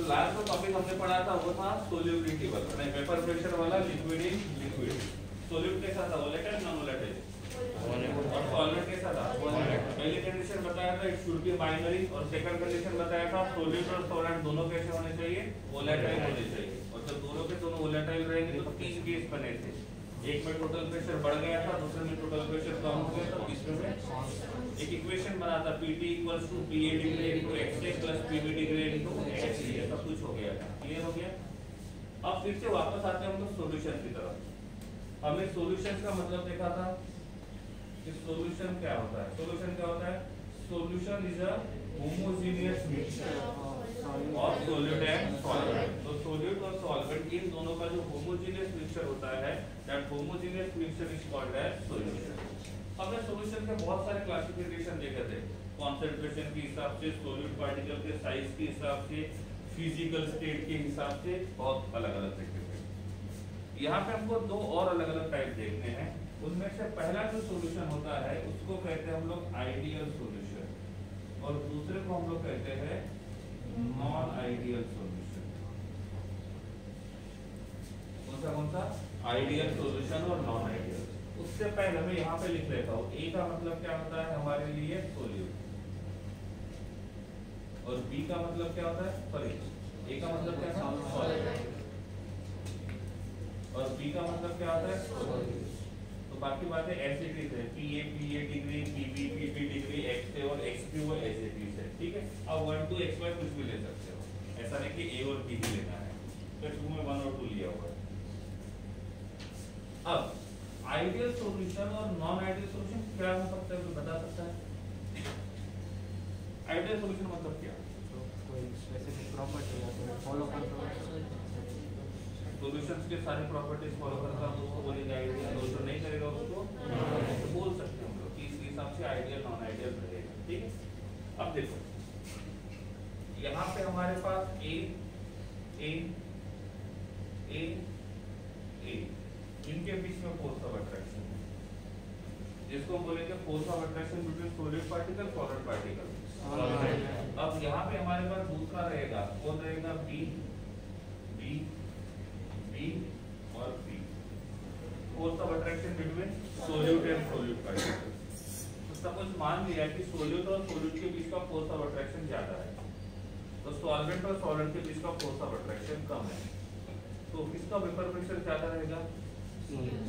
Last जो topic हमने पढ़ा था वो था सोल्यूबिलिटी वाला, नहीं वेपर प्रेशर वाला, लिक्विड इन लिक्विड। सोल्यूट कैसा था, वोलेटाइल नॉन वोलेटाइल, और सॉल्वेंट कैसा था। पहली कंडीशन बताया था इट शुड बी बाइनरी, और सेकंड कंडीशन बताया था सोल्यूट और सॉल्वेंट दोनों कैसे होने चाहिए, वोलेटाइल होने चाहिए। और जब दोनों के दोनों वोलेटाइल रहेंगे तो तीन केस बने थे, एक में टोटल प्रेशर बढ़ गया था, दूसरे में टोटल प्रेशर कम हो गया था, तीसरे में एक इक्वेशन बना था PT = PA degree × XA + PB degree × XA, सब कुछ हो गया था, क्लियर हो गया। अब फिर से वापस आते हैं हम लोग सॉल्यूशन की तरफ। हमने सॉल्यूशन का मतलब देखा था कि सॉल्यूशन क्या होता है। सॉल्यूशन क्या होता है, solution is a homogeneous mixture of solute and solvent. तो सॉल्यूट और सॉल्वेंट इन दोनों का जो होमोजेनियस मिक्सचर होता है, that homogeneous mixture is called as solution. हमने सॉल्यूशन के बहुत सारे क्लासिफिकेशन देखे थे, कंसंट्रेशन के हिसाब से, सॉल्यूट पार्टिकल के साइज के हिसाब से, फिजिकल स्टेट के हिसाब से, बहुत अलग-अलग तरीके से। यहाँ पे हमको दो और अलग-अलग टाइप देखने हैं। उनमें से पहला जो सॉल्यूशन होता है उसको कहते हैं हम लोग आइडियल सॉल्यूशन, और दूसरे को हम लोग कहते हैं नॉन आइडियल सॉल्यूशन। कौन सा आइडियल सॉल्यूशन और नॉन आइडियल। उससे पहले मैं यहाँ पे लिख लेता हूँ, ए का मतलब क्या होता है हमारे लिए सोल्यूट, और बी का मतलब क्या होता है, सॉरी ए का मतलब क्या था सॉल्वेंट, और बी का मतलब क्या होता है सॉल्यूट। तो बाकी बातें ऐसे ही है, PA degree, PB degree, XA और XQ और SAP है, ठीक है। अब 1 2 XY कुछ भी ले सकते हो, ऐसा नहीं कि A और B ही लेना है, तो 2 में 1 और 2 लिया होगा। अब आइडियल सॉल्यूशन और नॉन आइडियल सॉल्यूशन क्या हो सकता है, कोई बता सकता है। आइडियल सॉल्यूशन मतलब क्या, कोई स्पेसिफिक प्रॉपर्टी फॉलो करता है, सॉल्यूशंस के सारे प्रॉपर्टीज फॉलो करता है, उसको बोलेंगे आइडियल। और जो नहीं करेगा उसको तो बोल सकते हैं हम लोग कि इस हिसाब से आइडियल नॉन आइडियल रहेगा, ठीक है। अब देखो यहाँ पे हमारे पास ए इनके बीच में फोर्स ऑफ अट्रैक्शन है, जिसको हम बोलेंगे force of attraction between solid particle solid particle. अब यहाँ पे हमारे पास दूसरा रहेगा, कौन रहेगा, बी और B, force of attraction between solute and solute particle. तो सपोज मान लिया कि सोल्यूट और सोल्यूट के बीच का फोर्स ऑफ अट्रैक्शन ज्यादा है, तो सॉल्वेंट और सॉल्वेंट के बीच का फोर्स ऑफ अट्रैक्शन कम है, तो किसका वेपर प्रेशर ज्यादा रहेगा,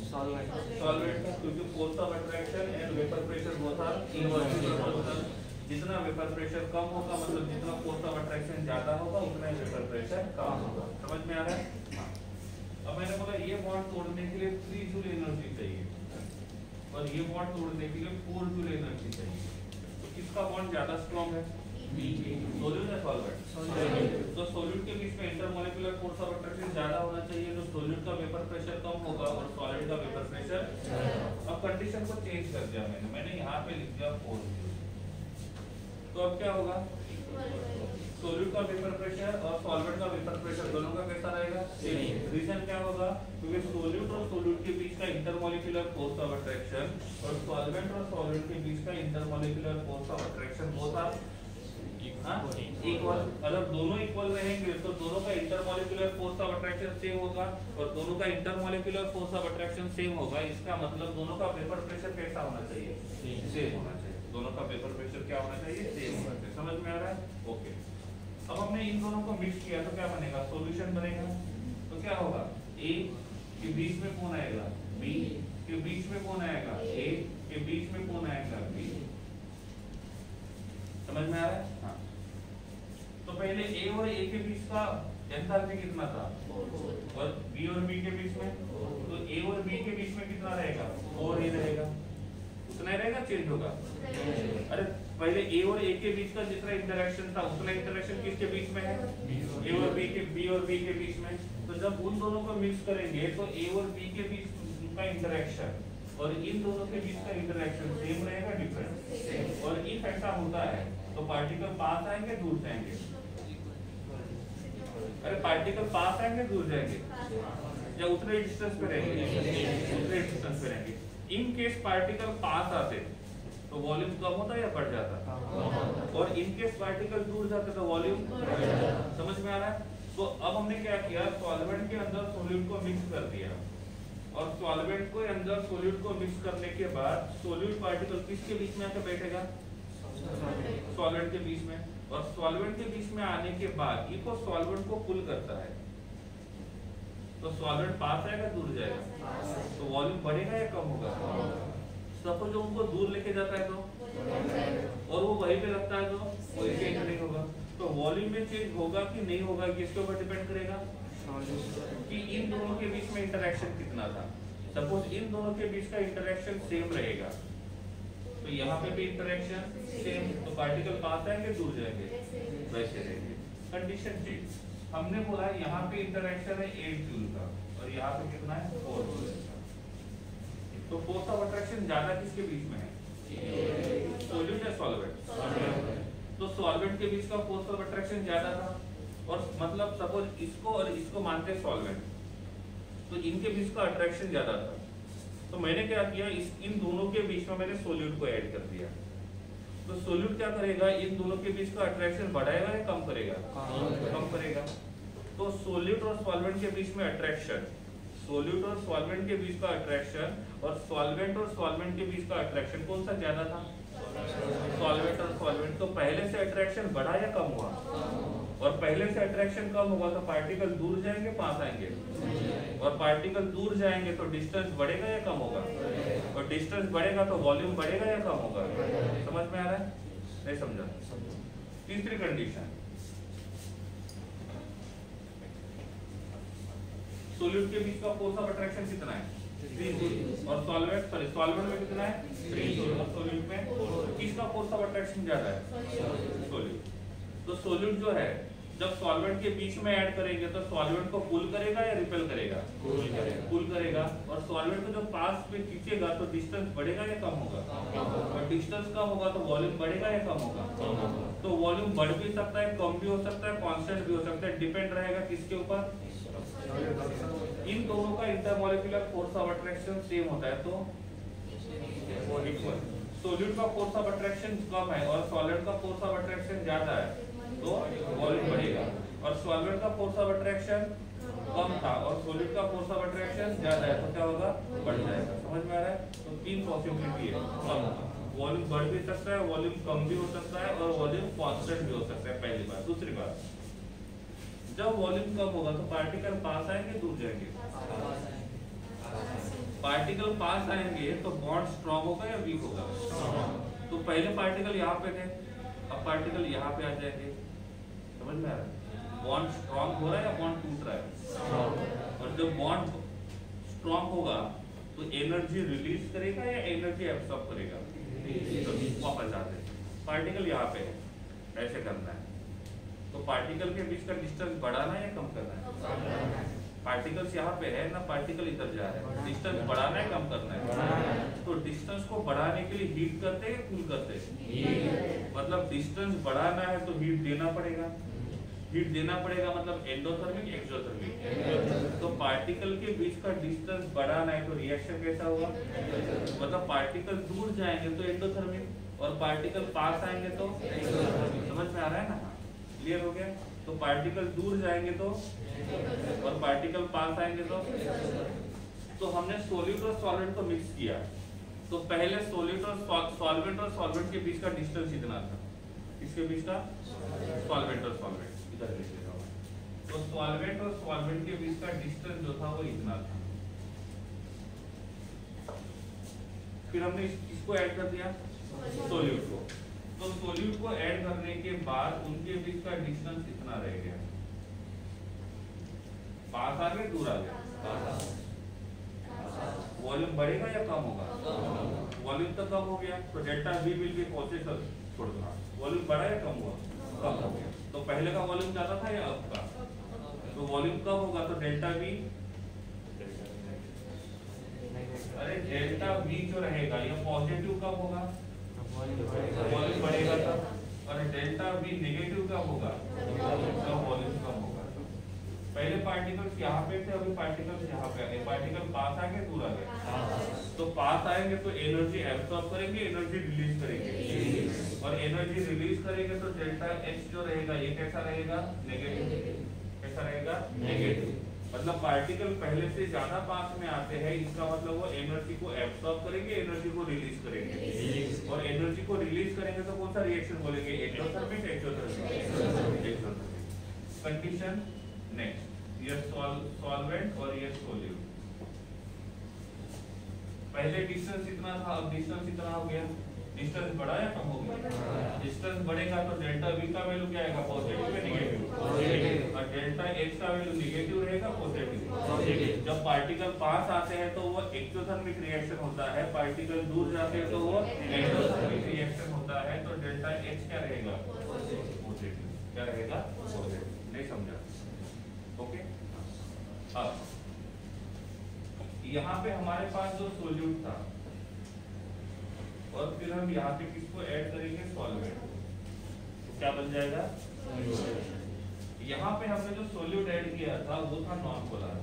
सॉल्वेंट का, क्योंकि force of attraction and vapour pressure both are inversely proportional. जितना वेपर प्रेशर कम होगा, मतलब जितना फोर्स ऑफ अट्रैक्शन ज्यादा होगा, उतना ही वेपर प्रेशर कम होगा। समझ में आ रहा है। अब मैंने बोला ये बॉन्ड तोड़ने के लिए 3 जूल एनर्जी चाहिए, और ये बॉन्ड तोड़ने के लिए 4 जूल एनर्जी चाहिए, तो किसका बॉन्ड ज्यादा स्ट्रॉन्ग है, सोल्यूट या सॉल्वेंट। तो सोल्यूट के बीच में इंटरमोलिकुलर फोर्स ऑफ अट्रैक्शन ज्यादा होना चाहिए, तो सोल्यूट का वेपर प्रेशर कम होगा और सॉलिड का वेपर प्रेशर। अब कंडीशन को चेंज कर दिया मैंने यहाँ पे लिख दिया 4 जूल। तो अब क्या होगा, सोल्यूट का वेपर प्रेशर और सॉल्वेंट का वेपर प्रेशर दोनों का कैसा रहेगा, सेम। रीजन क्या होगा, क्योंकि सोल्यूट और सोल्यूट के बीच का इंटरमोलिकुलर फोर्स ऑफ अट्रैक्शन और सॉल्वेंट और सॉल्वेंट के बीच का intermolecular force of attraction both are equal. अगर दोनों इक्वल रहेंगे तो दोनों का intermolecular force of attraction same होगा, और दोनों का intermolecular force of attraction same होगा, इसका मतलब दोनों का वेपर प्रेशर कैसा होना चाहिए, सेम होना चाहिए। दोनों का वेपर प्रेशर क्या होना चाहिए, सेम होना चाहिए। समझ में आ रहा है, ओके। अब हमने इन दोनों को मिक्स किया तो क्या बनेगा, सॉल्यूशन बनेगा। तो क्या होगा, ए के बीच में कौन आएगा, बी के बीच में कौन आएगा, ए के बीच में कौन आएगा, बी। समझ में आ रहा है। हाँ, तो पहले ए और ए के बीच का एंथैल्पी कितना था, और बी और बी के बीच में, तो ए और बी के बीच में कितना रहेगा, 4 ही रहेगा, उतना ही रहेगा, चेंज होगा। अरे पहले ए और ए के बीच का जितना इंटरेक्शन था उतना इंटरेक्शन किसके बीच में है, ए और बी के, बी और बी के बीच में। तो जब उन दोनों को मिक्स करेंगे तो ए और बी के बीच का इंटरेक्शन और इन दोनों के बीच का इंटरेक्शन सेम रहेगा, डिफरेंट। और इफ ऐसा होता है तो पार्टिकल पास आएंगे, दूर जाएंगे। अरे पार्टिकल पास आएंगे, दूर जाएंगे, या उतने डिस्टेंस पे रहेंगे, उतने डिस्टेंस पे रहेंगे। इन केस पार्टिकल पास आते तो वॉल्यूम कम होता या बढ़ जाता? और इनकेस पार्टिकल दूर जाते तो वॉल्यूम समझ में आ रहा है? तो अब हमने क्या किया, सॉल्वेंट के अंदर सोल्यूट को मिक्स कर दिया और सॉल्वेंट को अंदर सोल्यूट को मिक्स करने के बाद सोल्यूट पार्टिकल किसके बीच में आकर बैठेगा? सॉल्वेंट के बीच में। और सॉल्वेंट के बीच में आने के बाद ये सॉल्वेंट को पुल करता है, तो सॉल्वेंट पास आएगा दूर जाएगा, तो वॉल्यूम बढ़ेगा या कम होगा? सपोज जो उनको दूर लेके जाता है तो, और वो वहीं पे रखता है तो कोई चेंज नहीं होगा। तो वॉल्यूम में चेंज होगा कि नहीं होगा किसके ऊपर डिपेंड करेगा कि इन दोनों के बीच में इंटरेक्शन कितना था। सपोज इन दोनों के बीच का इंटरेक्शन सेम रहेगा तो यहाँ पे भी इंटरेक्शन सेम, तो पार्टिकल पास आएंगे दूर जाएंगे, वैसे रहेंगे। कंडीशन चेंज, हमने बोला यहाँ पे इंटरेक्शन है 8 जूल का और यहाँ पे कितना है 4 जूल का। तो फोर्स ऑफ अट्रैक्शन ज्यादा किसके बीच में है? सोल्यूट या सॉल्वेंट? तो सॉल्वेंट के बीच का फोर्स ऑफ अट्रैक्शन ज्यादा था, और मतलब सपोज इसको और इसको मानते हैं सॉल्वेंट, तो इनके बीच का अट्रैक्शन ज्यादा था। तो मैंने क्या किया, इन दोनों के बीच में मैंने सोल्यूट को ऐड कर दिया। तो सोल्यूट क्या करेगा, इन दोनों के बीच का अट्रैक्शन बढ़ाएगा या कम करेगा? कम करेगा। तो सोल्यूट और सॉल्वेंट के बीच में अट्रैक्शन, सोल्यूट और सॉल्वेंट के बीच का अट्रैक्शन और सॉल्वेंट और सॉल्वेंट के बीच का अट्रैक्शन कौन सा ज्यादा था? सॉल्वेंट और सॉल्वेंट। तो पहले से अट्रैक्शन बढ़ा या कम हुआ? और पहले से अट्रैक्शन कम होगा तो पार्टिकल दूर जाएंगे पास आएंगे, और पार्टिकल दूर जाएंगे तो डिस्टेंस बढ़ेगा या कम होगा? और डिस्टेंस बढ़ेगा तो वॉल्यूम बढ़ेगा या कम होगा? समझ में आ रहा है? नहीं समझा? तीसरी कंडीशन, सोल्यूट के बीच का फोर्स ऑफ अट्रैक्शन कितना है? 3 जूल। और सॉल्वेंट में कितना है? 3 जूल। और सोल्यूट में किसका फोर्स ऑफ अट्रैक्शन ज्यादा है? सोल्यूट। तो सोल्यूट जो है जब सॉल्वेंट के बीच में ऐड करेंगे तो सॉल्वेंट को पुल करेगा या रिपेल करेगा? पुल करेगा। और सॉल्वेंट को जब पास में खींचेगा तो डिस्टेंस बढ़ेगा या कम होगा? और डिस्टेंस कम होगा तो वॉल्यूम बढ़ेगा या कम होगा? तो वॉल्यूम बढ़ भी सकता है, कम भी हो सकता है, कांस्टेंट भी हो सकता है, डिपेंड रहेगा किसके ऊपर? इन दोनों का intermolecular force of attraction same होता है तो इक्वल। सोल्यूट का फोर्स ऑफ अट्रैक्शन कम है और सॉलिड का फोर्स ऑफ अट्रैक्शन ज्यादा है तो वॉल्यूम बढ़ेगा, और सॉल्वेंट का फोर्स ऑफ अट्रैक्शन कम था और सोल्यूट का फोर्स ऑफ अट्रैक्शन ज्यादा है तो क्या होगा? बढ़ जाएगा। समझ में आ रहा है? तो 3 पॉसिबिलिटी है, वॉल्यूम बढ़ भी सकता है, वॉल्यूम कम भी हो सकता है, और वॉल्यूम कांस्टेंट भी हो सकता है, पहली बात। दूसरी बात, जब वॉल्यूम कम होगा तो पार्टिकल पास आएंगे दूर जाएंगे? पार्टिकल पास आएंगे तो बॉन्ड स्ट्रॉन्ग होगा या वीक होगा? तो पहले पार्टिकल यहाँ पे थे, अब पार्टिकल यहाँ पे आ जाएंगे। समझ में आ रहा है? बॉन्ड स्ट्रॉन्ग हो रहा है या बॉन्ड टूट रहा है? और जब बॉन्ड स्ट्रॉन्ग होगा तो एनर्जी रिलीज करेगा या एनर्जी एब्सॉर्ब करेगा? वापस आते पार्टिकल यहाँ पे है, ऐसे करना है। तो पार्टिकल के बीच का डिस्टेंस बढ़ाना है या कम करना है? पार्टिकल्स यहाँ पे है ना, पार्टिकल इधर जा रहे हैं, डिस्टेंस बढ़ाना है कम करना है? तो डिस्टेंस को बढ़ाने के लिए हीट करते हैं कूल करते हैं? मतलब डिस्टेंस बढ़ाना है तो हीट देना पड़ेगा, हीट देना पड़ेगा मतलब एंडोथर्मिक एक्सोथर्मिक। तो पार्टिकल के बीच का डिस्टेंस बढ़ाना है तो रिएक्शन कैसा होगा? मतलब पार्टिकल दूर जाएंगे तो एंडोथर्मिक और पार्टिकल पास आएंगे तो समझ में आ रहा है ना? क्लियर हो गया? तो पार्टिकल दूर जाएंगे तो और पार्टिकल पास आएंगे तो हमने सोल्यूट और सॉल्वेंट को मिक्स किया। तो पहले सोल्यूट और सॉल्वेंट के बीच का डिस्टेंस इतना था, इसके बीच का सॉल्वेंट और सॉल्वेंट इधर लिख लेगा। तो सॉल्वेंट और सॉल्वेंट के बीच का डिस्टेंस जो था वो इतना था। फिर हमने इसको ऐड कर दिया सोल्यूट को। तो सोल्यूट को ऐड करने के बाद उनके बीच का डिस्टेंस इतना रह गया, पास आ गए दूर आ गया। वॉल्यूम बढ़ेगा या कम होगा? वॉल्यूम तो कम हो गया तो delta V will be positive, छोड़ दो। वॉल्यूम बढ़ा या कम हुआ? कम हो गया। तो पहले का वॉल्यूम ज्यादा था या अब का? तो वॉल्यूम कम होगा तो डेल्टा V, अरे डेल्टा V जो रहेगा ये पॉजिटिव कब होगा? वॉल्यूम बढ़ेगा तब। और डेल्टा V नेगेटिव कब होगा? तो वॉल्यूम कम होगा। पहले पार्टिकल्स यहाँ पे थे, अभी पार्टिकल्स यहाँ पे आ गए। पार्टिकल पास आ गए, दूर आ गए। तो पास आएंगे तो एनर्जी एब्सॉर्ब करेंगे, एनर्जी रिलीज करेंगे, और एनर्जी रिलीज करेंगे तो डेल्टा एच जो रहेगा ये कैसा रहेगा? नेगेटिव। कैसा रहेगा? नेगेटिव। मतलब पार्टिकल पहले से ज्यादा पास में आते हैं, इसका मतलब वो एनर्जी को एब्सॉर्ब करेंगे, एनर्जी को रिलीज करेंगे, और एनर्जी को रिलीज करेंगे तो कौन सा रिएक्शन बोलेंगे? एक्सोथर्मिक। Exothermic condition. नेक्स्ट, ये सॉल्वेंट और ये सोल्यूट। पहले डिस्टेंस इतना था, अब डिस्टेंस इतना हो गया। डिस्टेंस बढ़ा या कम हो गया? डिस्टेंस बढ़ेगा तो डेल्टा वी का वैल्यू क्या आएगा? पॉजिटिव या नेगेटिव? पॉजिटिव। और डेल्टा एच का वैल्यू नेगेटिव रहेगा, पॉजिटिव। जब पार्टिकल पास आते हैं तो वो एक्सोथर्मिक रिएक्शन होता है, पार्टिकल दूर जाते हैं तो वो एंडोथर्मिक रिएक्शन होता है। तो डेल्टा एच क्या रहेगा? पॉजिटिव। क्या रहेगा? पॉजिटिव। नहीं समझा? ओके। अब यहाँ पे हमारे पास जो सोल्यूट था, और फिर हम यहाँ पे किसको ऐड करेंगे? सॉल्वेंट। तो क्या बन जाएगा? यहाँ पे हमने जो सोल्यूट ऐड किया था वो था नॉन पोलर।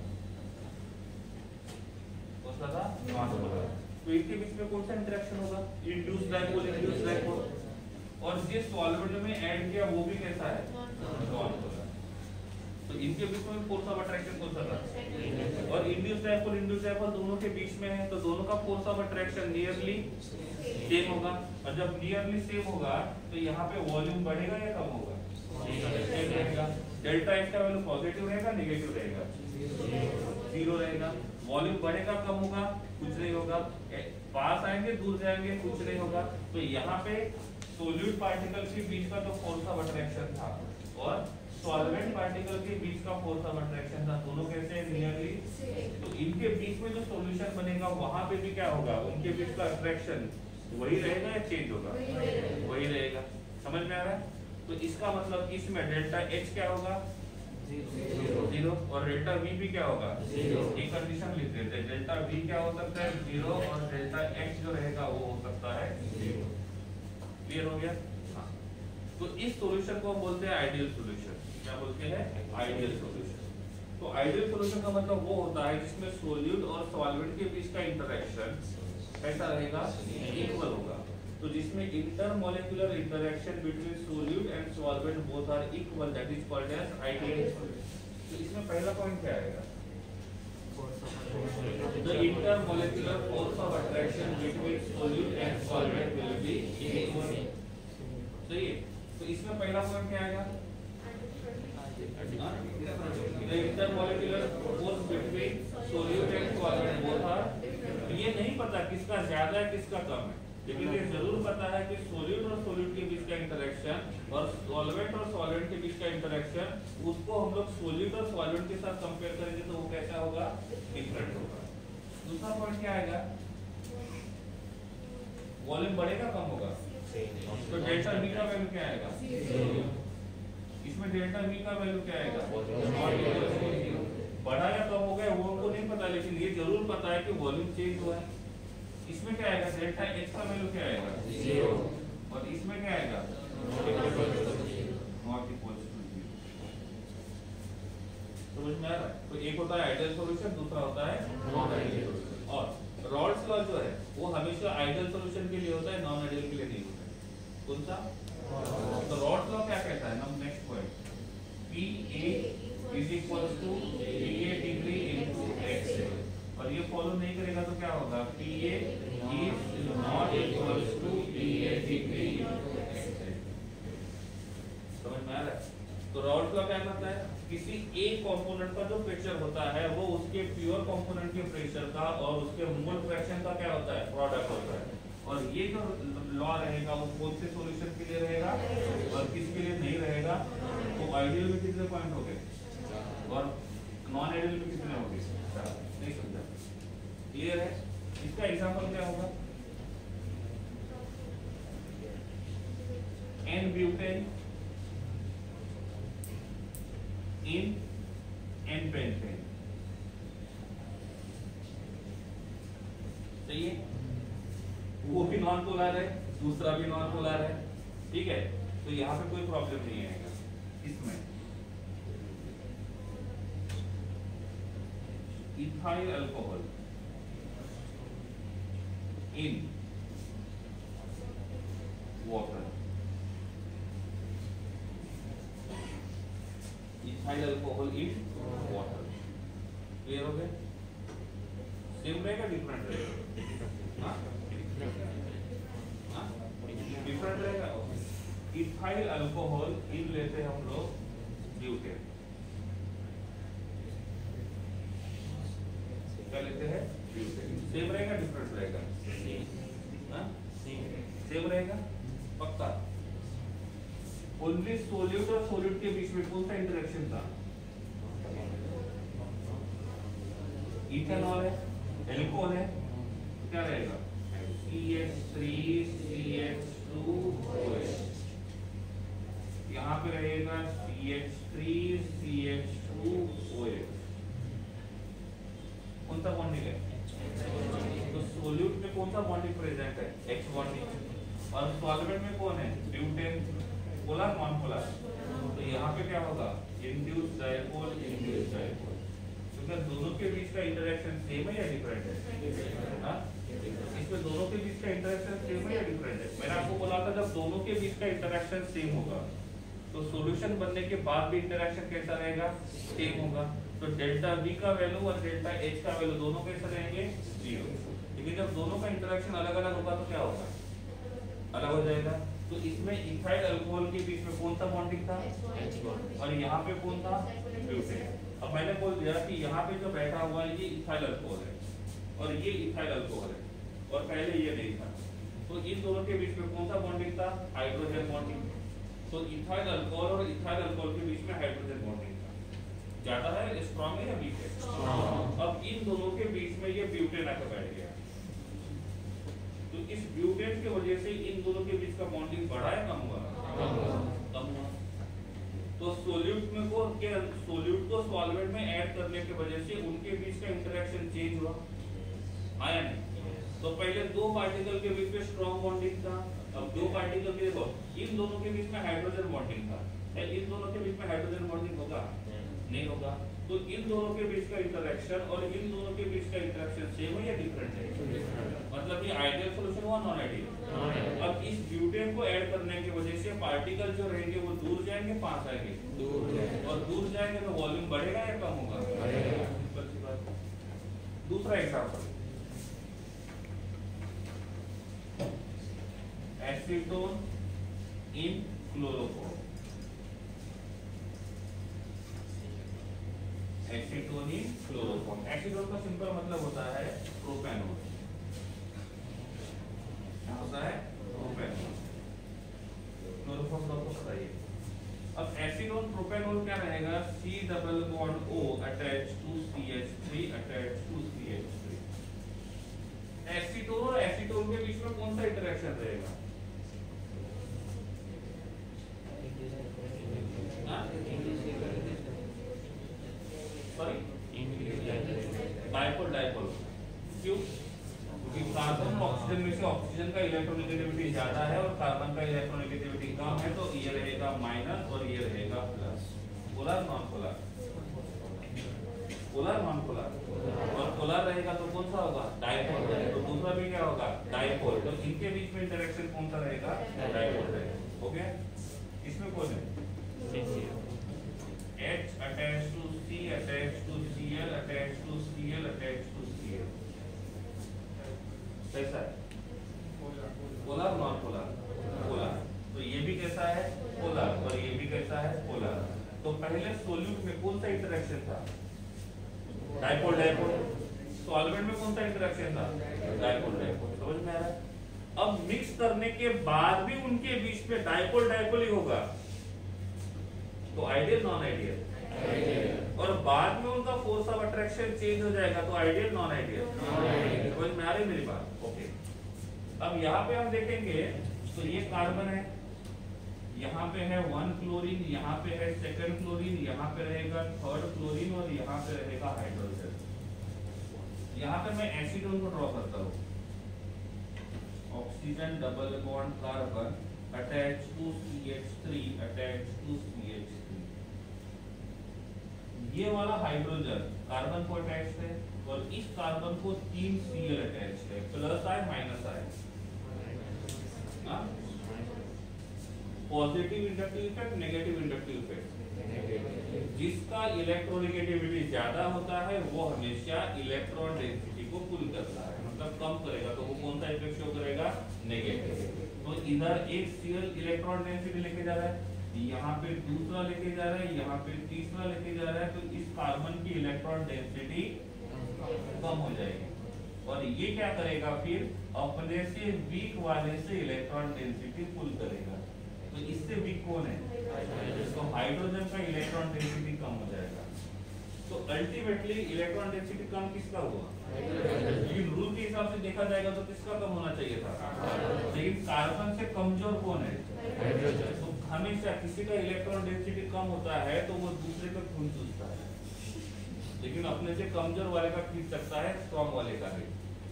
कौन सा था? Non polar. तो इनके बीच में कौन सा इंटरेक्शन होगा? Induce dipole, induce dipole. और जिस सॉल्वेंट में ऐड किया वो भी कैसा है? Non polar. तो इनके बीच में फोर्स ऑफ अट्रैक्शन कौन सा था? और इंड्यूस डाइपोल दोनों के बीच में है, तो दोनों का force of attraction nearly same होगा। और जब नियरली सेम होगा तो यहाँ पे वॉल्यूम बढ़ेगा या कम होगा? सेम रहेगा। डेल्टा एच का वैल्यू पॉजिटिव रहेगा, नेगेटिव रहेगा? जीरो रहेगा। वॉल्यूम बढ़ेगा, कम होगा? कुछ नहीं होगा। पास आएंगे, दूर जाएंगे, कुछ नहीं होगा। तो यहाँ पे सोल्यूट पार्टिकल के बीच का जो फोर्स ऑफ अट्रैक्शन था और सॉल्वेंट पार्टिकल के बीच का फोर्स ऑफ अट्रैक्शन था, दोनों कैसे? नियरली। तो इनके बीच में जो सॉल्यूशन बनेगा वहां पे भी क्या होगा? उनके बीच का अट्रैक्शन वही रहेगा या चेंज होगा? वही रहेगा। समझ में आ रहा है? तो इसका मतलब इसमें डेल्टा एच क्या होगा? जीरो। और डेल्टा वी भी क्या होगा? एक कंडीशन लिख देते हैं, डेल्टा वी क्या हो सकता है? जीरो। और डेल्टा एच जो रहेगा वो हो सकता है जीरो। क्लियर हो गया? हाँ। तो इस सॉल्यूशन को हम बोलते हैं आइडियल सॉल्यूशन। क्या बोलते हैं? Ideal solution. तो आइडियल सॉल्यूशन का मतलब वो होता है जिसमें सोल्यूट और सॉल्वेंट के बीच का इंटरेक्शन कैसा रहेगा? इक्वल होगा। तो जिसमें intermolecular interaction between solute and solvent both are equal, that is called as ideal solution. तो इसमें पहला पॉइंट क्या आएगा? The intermolecular force of attraction between solute and solvent will be equal. सही है? तो इसमें पहला पॉइंट क्या आएगा? The intermolecular force between solute and solvent both are, ये नहीं पता किसका ज्यादा है किसका कम है, लेकिन ये जरूर पता है कि सोल्यूट और सोल्यूट के बीच का इंटरेक्शन और सॉल्वेंट और सॉल्वेंट के बीच का इंटरेक्शन, उसको हम लोग सोल्यूट और सॉल्वेंट के साथ कंपेयर करेंगे तो वो कैसा होगा? डिफरेंट होगा। दूसरा पॉइंट क्या आएगा? वॉल्यूम बढ़ेगा, कम होगा? तो डेल्टा वी का वैल्यू क्या आएगा? इसमें डेल्टा वी का वैल्यू क्या आएगा? बढ़ा या कम हो गया वो हमको नहीं पता, लेकिन ये जरूर पता है कि वॉल्यूम चेंज हुआ है। इसमें क्या आएगा? डेल्टा एच का वैल्यू क्या आएगा? जीरो। और इसमें क्या आएगा? Not equal to zero. समझ में आ रहा है? तो एक होता है आइडियल सॉल्यूशन, दूसरा होता है नॉन आइडियल सॉल्यूशन। और रॉल्स लॉ जो है वो हमेशा आइडियल सॉल्यूशन के लिए होता है, नॉन आइडियल के लिए नहीं होता है। कौन सा? तो रॉल्स लॉ क्या कहता है? हम next point, PA is equals to PA degree into x, और ये फॉलो नहीं करेगा तो क्या होगा? PA is not equals to PA degree into x। समझ में आ रहा है? तो रॉल्स लॉ क्या कहता है? किसी एक कंपोनेंट का जो प्रेशर होता है वो उसके प्योर कंपोनेंट के प्रेशर का और उसके मोल फ्रैक्शन का क्या होता है? प्रोडक्ट होता है। और ये जो लॉ रहेगा वो कौन से सॉल्यूशन के लिए रहेगा और किसके लिए नहीं रहेगा? तो आइडियल में कितने पॉइंट हो गए और नॉन आइडियल में कितने हो गए? नहीं समझा? क्लियर है? इसका एग्जांपल क्या होगा? N butane in n pentane. सही है? वो भी नॉन पोलर है, दूसरा भी नॉन पोलर है, ठीक है? तो यहाँ पे कोई प्रॉब्लम नहीं आएगा इसमें। Ethyl alcohol in water, ethyl alcohol in water. Clear हो गया? सेम रहेगा डिफरेंट रहेगा? डिफरेंट रहेगा। इथाइल अल्कोहल इन लेते हैं हम लोग ब्यूटेन, क्या लेते हैं? ब्यूटेन। सेम रहेगा डिफरेंट रहेगा? सेम रहेगा पक्का। ओनली सोल्यूट और सोल्यूट के बीच में कौन सा इंटरेक्शन था? इथेनॉल है, एल्कोहल है, तो क्या रहेगा? CH3CH2OH। यहाँ पे रहेगा CH3CH2OH। कौन सा बॉन्डिंग है? तो सोल्यूट में कौन सा बॉन्डिंग प्रेजेंट है? X bonding. और सॉल्वेंट में कौन है? ब्यूटेन। पोलर नॉन पोलर, तो यहाँ पे क्या होगा? Induce dipole, induce dipole. क्योंकि दोनों के बीच का इंटरेक्शन सेम है या डिफरेंट है? इसमें दोनों के बीच का इंटरेक्शन सेम है या डिफरेंट है? मैंने आपको बोला था जब दोनों के बीच का इंटरेक्शन सेम होगा तो सॉल्यूशन बनने के बाद भी इंटरेक्शन कैसा रहेगा? सेम होगा। तो डेल्टा V का वैल्यू और डेल्टा H का वैल्यू दोनों कैसे रहेंगे? 0। लेकिन जब दोनों का इंटरेक्शन अलग अलग होगा तो क्या होगा? अलग हो जाएगा। तो इसमें इथाइल अल्कोहल के बीच में कौन सा बॉन्डिंग था? और यहाँ पे कौन था? ब्यूटेन। अब मैंने बोल दिया कि यहाँ पे जो बैठा हुआ है ये इथाइल अल्कोहल है और ये इथाइल अल्कोहल है और पहले ये नहीं था, तो इन दोनों के बीच में कौन सा बॉन्डिंग था? Hydrogen bonding. तो इथाइल अल्कोहल और इथाइल अल्कोहल के बीच में हाइड्रोजन बॉन्डिंग था। ज्यादा है, स्ट्रॉन्ग है या वीक है? अब इन दोनों के बीच में ये ब्यूटेन आकर बैठ गया, तो इस ब्यूटेन की वजह से इन दोनों के बीच का बॉन्डिंग बढ़ा या कम हुआ? कम हुआ। तो सोल्यूट में को सोल्यूट को सॉल्वेंट में ऐड करने की वजह से उनके बीच का इंटरेक्शन चेंज हुआ, आया नहीं? तो पहले दो पार्टिकल के बीच में स्ट्रॉन्ग बॉन्डिंग था, अब दो पार्टिकल के देखो इन दोनों के बीच में हाइड्रोजन बॉन्डिंग था, इन दोनों के बीच में हाइड्रोजन बॉन्डिंग होगा? नहीं होगा। तो इन दोनों के बीच का इंटरेक्शन और इन दोनों के बीच का इंटरेक्शन सेम है या डिफरेंट है? मतलब ये आइडियल सॉल्यूशन हुआ, नॉन आइडियल? अब इस ब्यूटेन को ऐड करने की वजह से पार्टिकल जो रहेंगे वो दूर जाएंगे, पास आएंगे? और दूर जाएंगे तो वॉल्यूम बढ़ेगा या कम होगा? दूसरा example, acetone in chloroform. Acetone in chloroform. Acetone का सिंपल मतलब होता है प्रोपेनॉल। क्या होता है? प्रोपेनॉल। क्लोरोफॉर्म का आपको बताइए। अब एसीटोन प्रोपेनॉल क्या रहेगा? C double bond O attach to CH3 attach to CH3। Acetone और एसीटोन के बीच में कौन सा इंटरेक्शन रहेगा? Sorry, dipole. डायपोल क्यों? क्योंकि कार्बन ऑक्सीजन में से ऑक्सीजन का इलेक्ट्रोनेगेटिविटी ज्यादा है और कार्बन का इलेक्ट्रोनेगेटिविटी कम है, तो ये रहेगा माइनस और ये रहेगा plus. Polar non polar? Polar non polar. और पोलर रहेगा तो कौन सा होगा? डायपोल। तो दूसरा भी क्या होगा? डायपोल। तो इनके बीच में इंटरेक्शन कौन सा रहेगा? डायपोल रहेगा। हो गया? इसमें कौन है? H attached to C attached to Cl attached to Cl attached to Cl। कैसा है? Polar non polar? पोलर। तो ये भी कैसा है? पोलर। और ये भी कैसा है? पोलर। तो पहले सोल्यूट में कौन सा इंटरेक्शन था? Dipole dipole. सॉल्वेंट में कौन सा इंटरेक्शन था? Dipole dipole. समझ में आ रहा है? अब मिक्स करने के बाद भी उनके बीच में डायपोल डायपोल ही होगा, तो आइडियल नॉन आइडियल? और बाद में उनका फोर्स ऑफ अट्रैक्शन चेंज हो जाएगा, तो आइडियल नॉन आइडियल? समझ में आ रही मेरी बात? ओके। अब यहाँ पे हम देखेंगे तो ये कार्बन है, यहाँ पे है 1 क्लोरीन, यहाँ पे है 2 क्लोरीन, यहाँ पे रहेगा 3 क्लोरीन और यहाँ पे रहेगा हाइड्रोजन। यहाँ पे मैं एसीटोन को ड्रॉ करता हूँ। Oxygen double bond carbon attach to CH3 attach to CH3। ये वाला हाइड्रोजन कार्बन को अटैच्ड है और इस कार्बन को 3 Cl अटैच्ड है, plus I minus I. Positive inductive effect, negative inductive effect. जिसका इलेक्ट्रोनेगेटिविटी ज्यादा होता है वो हमेशा इलेक्ट्रॉन डेंसिटी को पुल करता है, मतलब कम करेगा, तो वो कौन सा इफेक्ट शो करेगा? नेगेटिव। तो इधर एक Cl इलेक्ट्रॉन डेंसिटी लेके जा रहा है, यहाँ पे दूसरा लेके जा रहा है, यहाँ पे तीसरा लेके जा रहा है, तो इस कार्बन की इलेक्ट्रॉन डेंसिटी कम हो जाएगी और ये क्या करेगा फिर अपने से वीक वाले से इलेक्ट्रॉन डेंसिटी पुल करेगा। तो इससे वीक कौन है? तो हाइड्रोजन का इलेक्ट्रॉन डेंसिटी कम हो जाएगा। तो अल्टीमेटली इलेक्ट्रॉन डेंसिटी कम किसका हुआ? लेकिन रूल के हिसाब से देखा जाएगा तो किसका कम होना चाहिए था? लेकिन कार्बन से कमजोर कौन है? तो हमेशा किसी का इलेक्ट्रॉन डेंसिटी कम होता है तो वो दूसरे का खून चूसता है, लेकिन अपने से कमजोर वाले का खींच सकता है स्ट्रॉन्ग वाले का भी।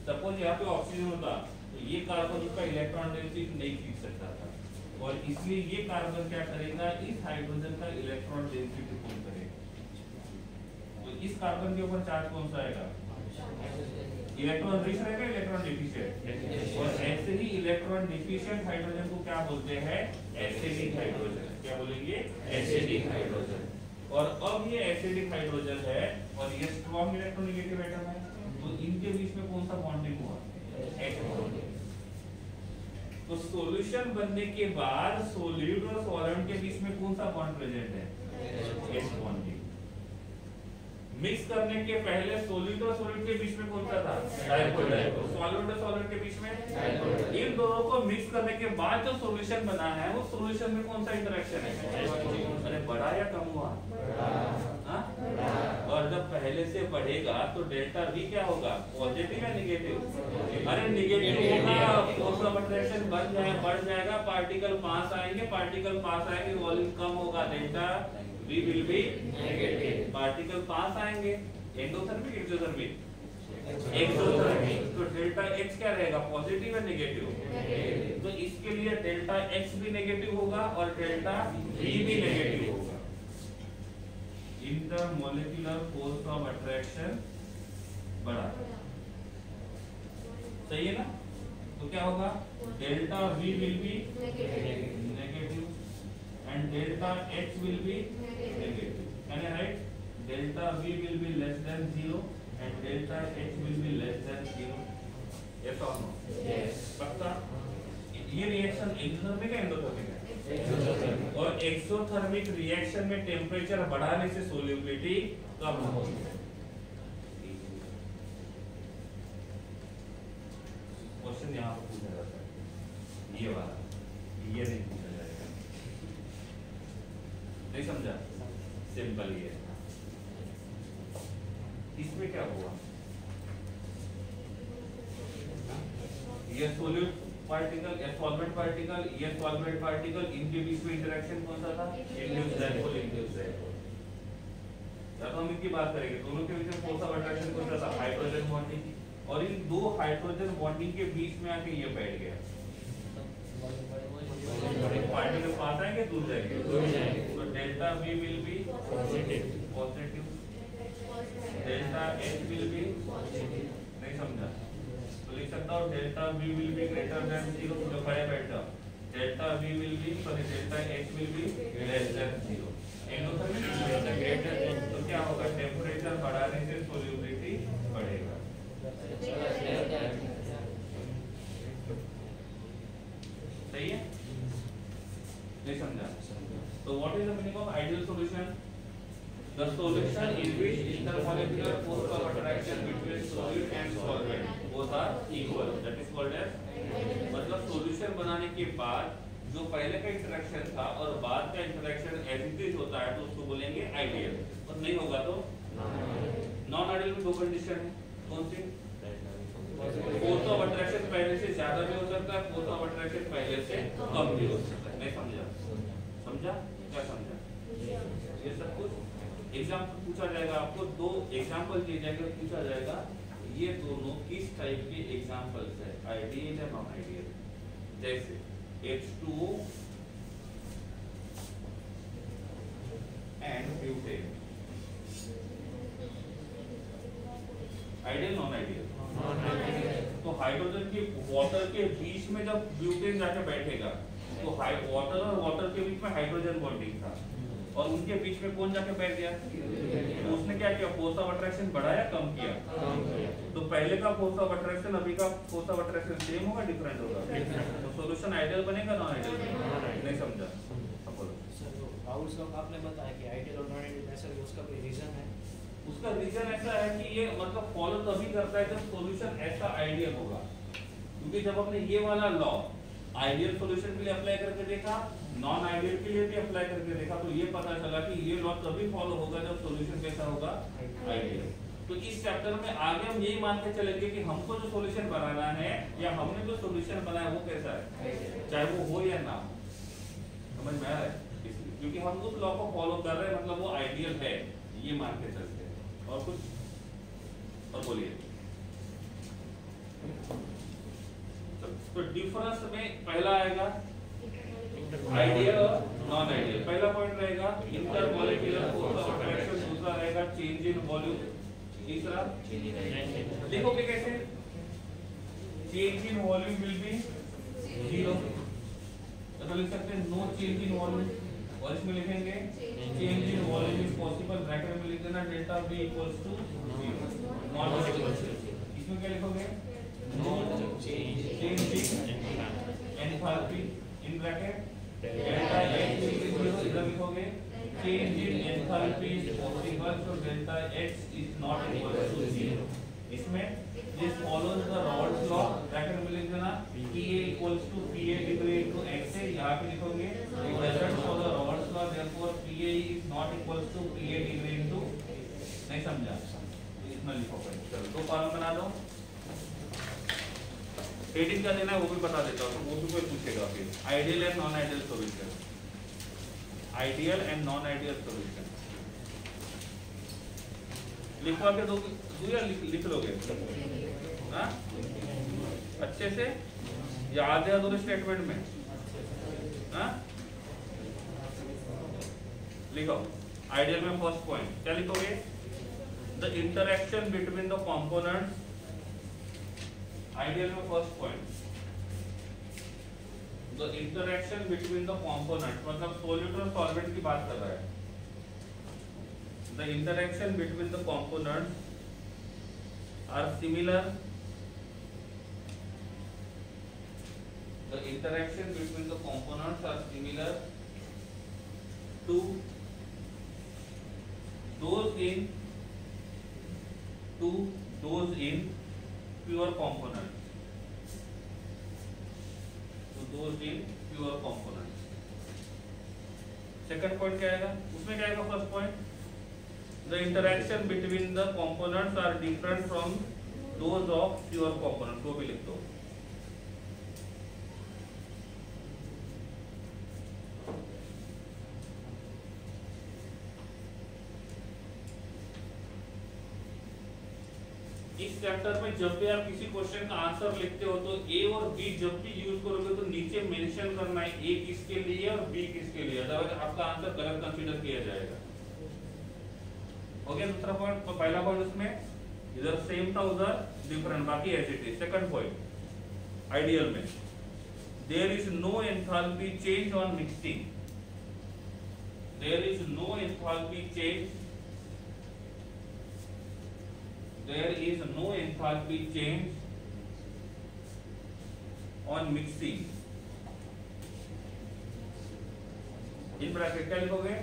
सपोज यहाँ पे ऑक्सीजन होता तो ये कार्बन उसका इलेक्ट्रॉन डेंसिटी नहीं खींच सकता था और इसलिए ये कार्बन क्या करेगा? इस हाइड्रोजन का इलेक्ट्रॉन डेंसिटी कम करेगा। तो इस कार्बन के ऊपर चार्ज कौन सा आएगा? इलेक्ट्रॉन रिच रहेगा, इलेक्ट्रॉन डिफिशिएंट। और ऐसे ही इलेक्ट्रॉन डिफिशिएंट हाइड्रोजन को क्या बोलते हैं? Acidic hydrogen. क्या बोलेंगे? Acidic hydrogen. और अब ये एसिडिक हाइड्रोजन है और ये स्ट्रॉन्ग इलेक्ट्रोनेगेटिव एटम है, तो इनके बीच में कौन सा बॉन्डिंग हुआ? H bonding. तो सॉल्यूशन बनने के बाद सॉलिड और सॉल्वेंट के बीच में कौन सा बॉन्ड प्रेजेंट है? H bonding. मिक्स करने के पहले सॉलिड और सॉलिड के बीच में कौन सा था? डाइपोल। सॉलिड और सॉलिड के बीच में डाइपोल। इन दोनों को मिक्स करने के बाद जो सॉल्यूशन बना है वो सॉल्यूशन में कौन सा इंटरेक्शन है? अरे बढ़ा या कम हुआ? और जब पहले से बढ़ेगा तो डेल्टा V क्या होगा? पॉजिटिव या नेगेटिव? अरे नेगेटिव होगा, फोर्स ऑफ अट्रैक्शन बढ़ जाएगा, पार्टिकल पास आएंगे, वॉल्यूम कम होगा, delta V will be negative। Particle pass आएंगे, एंडोथर्मिक एक्सोथर्मिक? एक्सोथर्मिक। तो डेल्टा H क्या रहेगा? पॉजिटिव या नेगेटिव? तो इसके लिए डेल्टा H भी नेगेटिव होगा और डेल्टा V भी नेगेटिव होगा। इंटरमोलिक्यूलर फोर्स ऑफ अट्रैक्शन बढ़ा, सही है ना? तो क्या होगा? Delta V will be negative and delta H will be negative. Can I write? Delta V will be less than 0 and delta H will be less than 0. Yes or no? Yes. पक्का? ये reaction exothermic है, endothermic है? Exothermic. और exothermic reaction में temperature बढ़ाने से solubility कम होगी। Question यहाँ पर पूछा जाता है, ये वाला, ये नहीं पूछा जाएगा। नहीं समझा? सिंपल ही है। इसमें क्या हुआ? ये सोल्यूट पार्टिकल, ये सॉल्वेंट पार्टिकल, ये सॉल्वेंट पार्टिकल, इनके बीच में इंटरेक्शन कौन सा था? Induced dipole, induced dipole. जब हम इनकी बात करेंगे, दोनों के बीच में फोर्स ऑफ अट्रैक्शन कौन सा था? Hydrogen bonding. और इन दो हाइड्रोजन बॉन्डिंग के बीच में आके ये बैठ गया, पार्टिकल पास आएंगे, दूर जाएंगे। तो delta V will be positive, delta H will be नहीं समझा? तो लिख सकता हूँ delta V will be greater than 0, जो खड़े बैठ जाओ, delta V will be sorry delta H will be less than 0। Endothermic greater than, तो क्या होगा? टेम्परेचर बढ़ाने से सोल्युबिलिटी बढ़ेगा। सही है? नहीं समझा? तो what is the meaning of ideal solution? The solution in which intermolecular force of attraction between solute and solvent both are equal, that is called as. मतलब सॉल्यूशन बनाने के बाद जो पहले का इंटरेक्शन था और बाद का इंटरेक्शन एज इट इज होता है तो उसको बोलेंगे आइडियल, और नहीं होगा तो नॉन आइडियल। में दो कंडीशन है, कौन सी? फोर्स ऑफ अट्रैक्शन पहले से ज्यादा भी हो सकता है, फोर्स ऑफ अट्रैक्शन पहले से कम भी हो सकता है। नहीं समझा? समझा? क्या समझा? ये सब कुछ एग्जाम्पल पूछा जाएगा आपको, दो एग्जाम्पल दिए जाएंगे, पूछा जाएगा ये दोनों किस टाइप के एग्जाम्पल्स है, आइडियल या नॉन आइडियल। जैसे H2O and butane, वाटर के बीच में जब ब्यूटेन जाके बैठेगा तो वाटर और वाटर के बीच में हाइड्रोजन बॉन्डिंग था और उनके बीच में कौन जाके बैठ गया, तो उसने क्या किया, फोर्स ऑफ अट्रैक्शन बढ़ाया कम किया। तो पहले का फोर्स ऑफ अट्रैक्शन अभी का फोर्स ऑफ अट्रैक्शन सेम होगा डिफरेंट होगा, तो सॉल्यूशन आइडियल बनेगा नॉन आइडियल बनेगा, नहीं समझा। अब बोलो सर वो राउल्स लॉ आपने बताया कि आइडियल और नॉन आइडियल ऐसा, उसका कोई रीजन है? उसका रीजन ऐसा है कि ये मतलब फॉलो तभी करता है जब सॉल्यूशन ऐसा आइडियल होगा, क्योंकि जब हमने ये वाला लॉ आइडियल सॉल्यूशन के लिए अप्लाई करके देखा, नॉन आइडियल के लिए भी अप्लाई करके देखा, तो ये पता चला कि ये लॉ तभी फॉलो होगा जब सॉल्यूशन कैसा होगा, आइडियल। तो इस चैप्टर में आगे हम यही मान के चलेंगे कि हमको जो सॉल्यूशन बनाना है या हमने जो सॉल्यूशन बनाया वो कैसा है, चाहे वो हो या ना हो। समझ में आ रहा है? इसलिए क्योंकि हम उस लॉ को फॉलो कर रहे हैं, मतलब वो आइडियल है, ये मान के चलते हैं। और कुछ और बोलिए। तो डिफरेंस में पहला आएगा आइडियल और नॉन आइडियल। पहला पॉइंट रहेगा इंटरमॉलिक्यूलर फोर्स ऑफ अट्रैक्शन, दूसरा रहेगा चेंज इन वॉल्यूम, तीसरा देखोगे कैसे, change in volume will be 0, तो लिख सकते हैं नो चेंज इन वॉल्यूम, और इसमें लिखेंगे change in volume is possible, bracket में लिख देना डेल्टा V इक्वल्स टू 0। इसमें क्या लिखोगे, no change in enthalpy in bracket delta H is 0, इधर लिखोगे change in enthalpy is possible, so delta H is not equal to 0। इसमें this follows the Raoult's law, bracket में लिख देना PA equals to PA degree into x है, यहाँ पे लिखोगे it doesn't follow Raoult's law, therefore PA is not equals to PA degree into, नहीं समझा, इतना लिखो पहले। चलो दो फॉर्म बना दो, हेडिंग क्या देना है वो भी बता देता हूँ, वो भी कोई पूछेगा फिर। Ideal and non ideal solution, ideal and non ideal solution लिखवा के दो या लिख लोगे, हाँ अच्छे से याद है दोनों स्टेटमेंट में, हाँ लिखो। आइडियल में फर्स्ट पॉइंट क्या लिखोगे, the interaction between the components, ideal में first point the interaction between the components, मतलब सॉल्यूट और सॉल्वेंट की बात कर रहा है। The interaction between the components are similar. The interaction between the components are similar to those in pure components. To those in pure components. Second point क्या आएगा, उसमें क्या आएगा first point, the interaction between the components are different from those of pure components, वो भी लिख दो। इस चैप्टर में जब भी आप किसी क्वेश्चन का आंसर लिखते हो तो ए और बी जब भी यूज करोगे तो नीचे मेंशन करना है ए किसके लिए और बी किसके लिए, अदरवाइज आपका आंसर गलत कंसीडर किया जाएगा। ओके, दूसरा पॉइंट, तो पहला पॉइंट उसमें इधर सेम था उधर डिफरेंट, बाकी ऐसे थे। सेकंड पॉइंट आइडियल में there is no enthalpy change on mixing, there is no enthalpy change, there is no enthalpy change on mixing, in bracket क्या लिखोगे,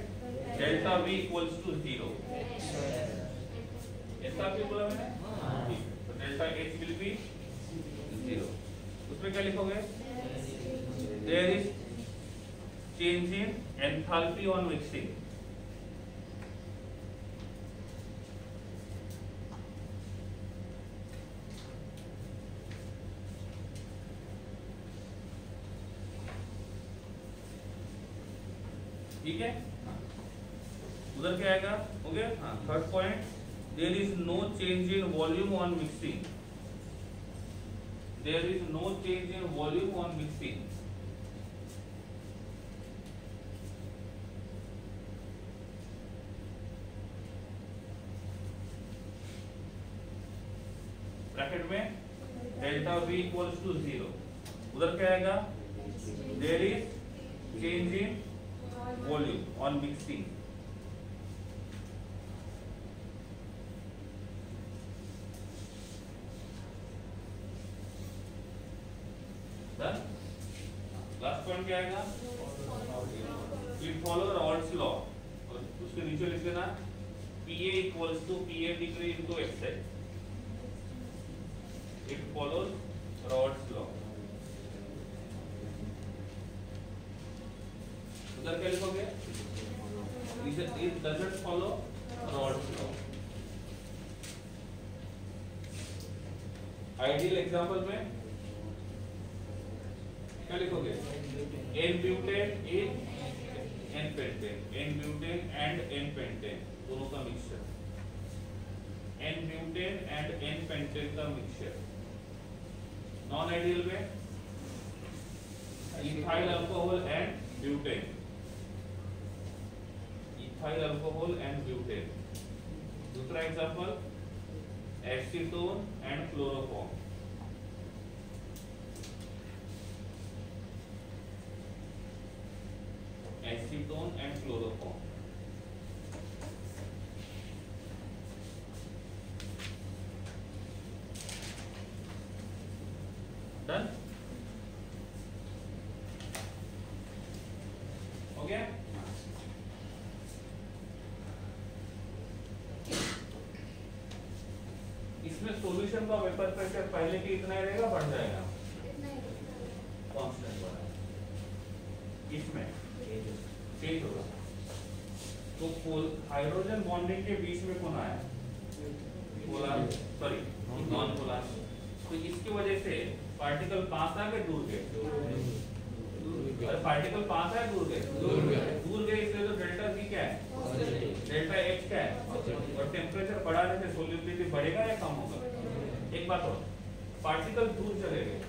डेल्टा V equals to 0, ऐसा आपको बोला मैंने, तो डेल्टा H will be 0। उसमें क्या लिखोगे, there is change in enthalpy on mixing, ठीक है। उधर क्या आएगा, हो गया। हाँ, third point, there is no change in volume on mixing, there is no change in volume on mixing, bracket में delta delta V equals to 0, उधर क्या आएगा, there is change in volume on mixing. Last point क्या आएगा, it follow Raoult's law, और उसके नीचे लिख देना PA equals to PA degree into XA, it follows Raoult's law. उधर क्या लिखोगे, it doesn't follow Raoult's law. Ideal example में क्या लिखोगे, N-ब्यूटेन इन N-पेंटेन, N-ब्यूटेन एंड N-पेंटेन दोनों का मिक्सचर, N-ब्यूटेन एंड N-पेंटेन का मिक्सचर। नॉन आइडियल में ethyl alcohol and butane, ethyl alcohol and butane. दूसरा example acetone and chloroform, acetone and chloroform. Done, हो गया। इसमें सॉल्यूशन का वेपर प्रेशर पहले की इतना ही रहेगा, बढ़ जाएगा, कांस्टेंट बढ़ा, इसमें चेंज होगा। तो हाइड्रोजन बॉन्डिंग के बीच में कौन आया, पोलर, सॉरी नॉन पोलर, तो इसकी वजह से पार्टिकल पास आ गए दूर गए, अरे पार्टिकल पास है दूर गए, दूर गए, इसलिए तो डेल्टा V क्या है, डेल्टा H क्या है, और टेम्परेचर बढ़ाने से सोल्यूबिलिटी बढ़ेगा या कम होगा। एक बात और, पार्टिकल दूर चले गए,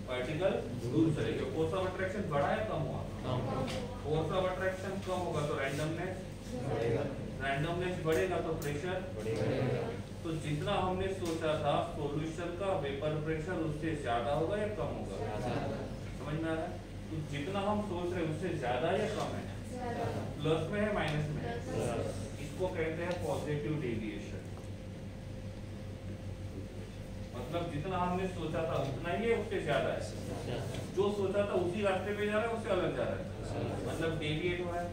पार्टिकल दूर चले गए, फोर्स ऑफ अट्रैक्शन बढ़ा या कम हुआ, फोर्स ऑफ अट्रैक्शन कम होगा तो रैंडमनेस बढ़ेगा, रैंडमनेस बढ़ेगा तो प्रेशर बढ़ेगा। तो जितना हमने सोचा था सॉल्यूशन का वेपर प्रेशर उससे ज्यादा होगा या कम होगा, समझ में आ रहा है। तो जितना हम सोच रहे हैं उससे ज्यादा या कम है, प्लस में है माइनस में है, इसको कहते हैं पॉजिटिव डेविएशन। मतलब जितना हमने सोचा था उतना ही है, उससे ज्यादा है, जो सोचा था उसी रास्ते पे जा रहा है उससे अलग जा रहा है, मतलब डेविएट हो रहा है।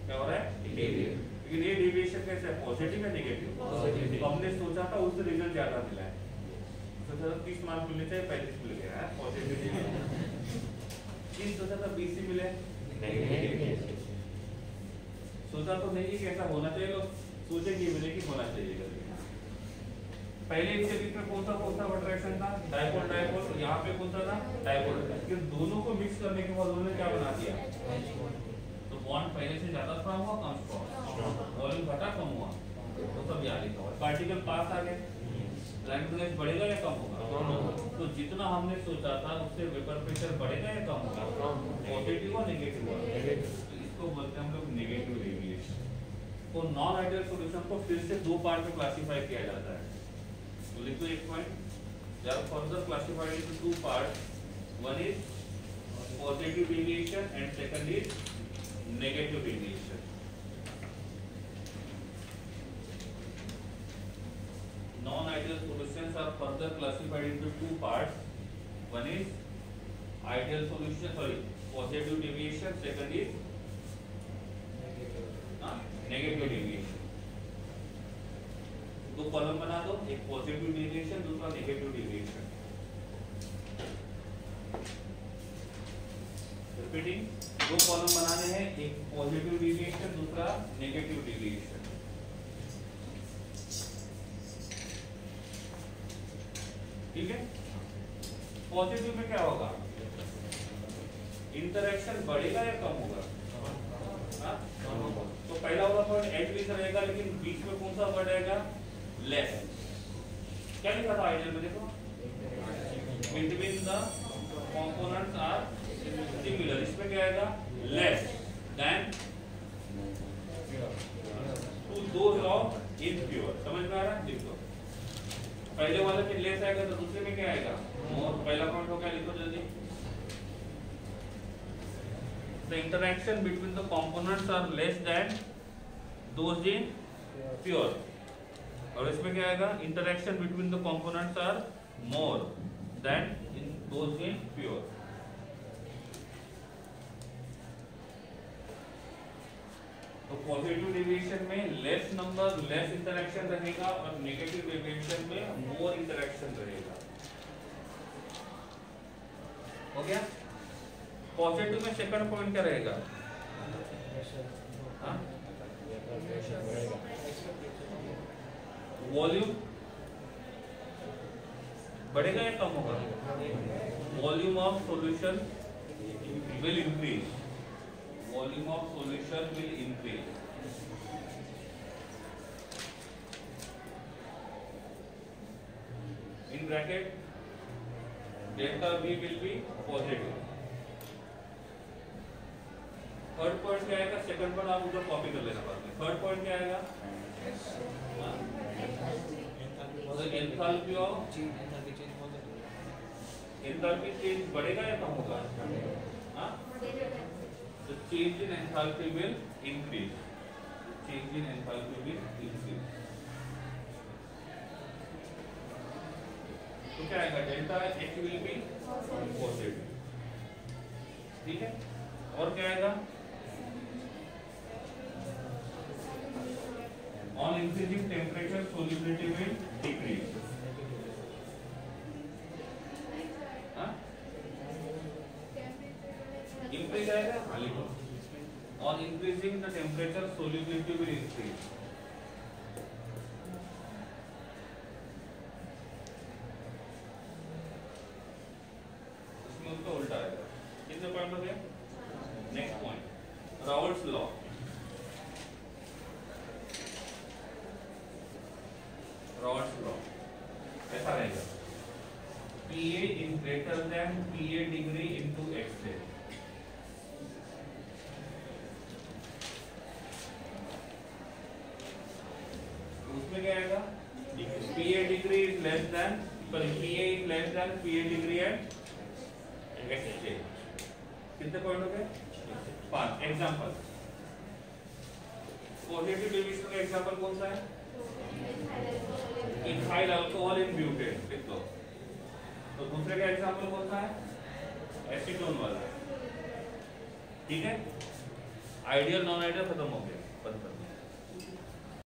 क्या हो रहा है, डेविएट। लेकिन ये डेविएशन कैसे है, पॉजिटिव है नेगेटिव, तो हमने सोचा था उससे रिजल्ट ज्यादा मिला है, सोचा था 30 मार्क मिलने चाहिए 35 मिल गया है, पॉजिटिव। चीज सोचा था 20 ही मिले, सोचा तो नहीं कि ऐसा होना चाहिए, सोचे कि मिले कि होना चाहिए। पहले इसके बीच में कौन सा अट्रैक्शन था, डाइपोल डाइपोल, तो यहाँ पे कौन सा था, डाइपोल। लेकिन दोनों को मिक्स करने के बाद उन्होंने क्या बना दिया, तो बॉन्ड पहले से ज्यादा स्ट्रांग हुआ, कम स्ट्रांग, वॉल्यूम घटा कम हुआ, तो सब याद लिखा। और पार्टिकल पास आ गए, रैंडमनेस बढ़ेगा या कम होगा, तो जितना हमने सोचा था उससे वेपर प्रेशर बढ़ेगा या कम होगा, पॉजिटिव और नेगेटिव होगा, इसको बोलते हैं हम लोग नेगेटिव डेविएशन। तो नॉन आइडियल सॉल्यूशन को फिर से दो पार्ट में क्लासिफाई किया जाता है, तो लिखो एक point, they are further classified into two parts, one is positive deviation and second is negative deviation. Non-ideal solutions are further classified into two parts, one is ideal solution, sorry, positive deviation, second is negative deviation. दो column बना दो, एक positive deviation दूसरा negative deviation. Repeating, दो column बनाने हैं, एक positive deviation दूसरा नेगेटिव डेविएशन। ठीक है, पॉजिटिव में क्या होगा, इंटरेक्शन बढ़ेगा या कम होगा, तो पहला वाला पॉइंट एट रहेगा, लेकिन बीच में कौन सा बढ़ेगा, लेस। क्या लिखा था आइडियल में, देखो, between the components are similar, इसमें क्या आएगा, less than to those of impure. समझ में आ रहा है, लिख दो। पहले वाले में लेस आएगा तो दूसरे में क्या आएगा मोर। पहला पॉइंट हो गया, लिखो जल्दी। The interaction between the components are less than those in pure. और इसमें क्या आएगा, interaction between the components are more than in those in pure. तो पॉजिटिव डेविएशन में लेस नंबर लेस इंटरेक्शन रहेगा और नेगेटिव डेविएशन में मोर इंटरेक्शन रहेगा। हो गया। पॉजिटिव में सेकंड पॉइंट क्या रहेगा, वॉल्यूम बढ़ेगा या कम होगा, volume of solution will increase, volume of solution will increase. In bracket delta V will be positive. Third point क्या आएगा, सेकंड पॉइंट आप उधर कॉपी कर लेना बाद में। थर्ड पॉइंट क्या आएगा, एंथैल्पी ऑफ एंथैल्पी चेंज बढ़ेगा या कम होगा, तो change in enthalpy will increase, change in enthalpy will increase. तो क्या आएगा, delta H will be positive. ठीक है। और क्या आएगा, on increasing temperature solubility will decrease। Increase आएगा, हाँ लिखो, on increasing the temperature solubility will increase। इसमें उसका उल्टा आएगा। कितने पॉइंट हो गए, next point Raoult's law. Raoult's law ऐसा रहेगा, PA is greater than PA degree into XA। उसमें क्या आएगा, PA degree is less than, sorry, PA is less than PA degree at XA। कितने पॉइंट हो गए, 5। एग्जांपल, पॉजिटिव डेविएशन का example कौन सा है, इथाइल अल्कोहल इन ब्यूटेन, लिख दो। तो दूसरे का एग्जांपल कौन सा है, एसीटोन वाला। ठीक है। आइडियल नॉन आइडियल खत्म हो गया, बंद कर।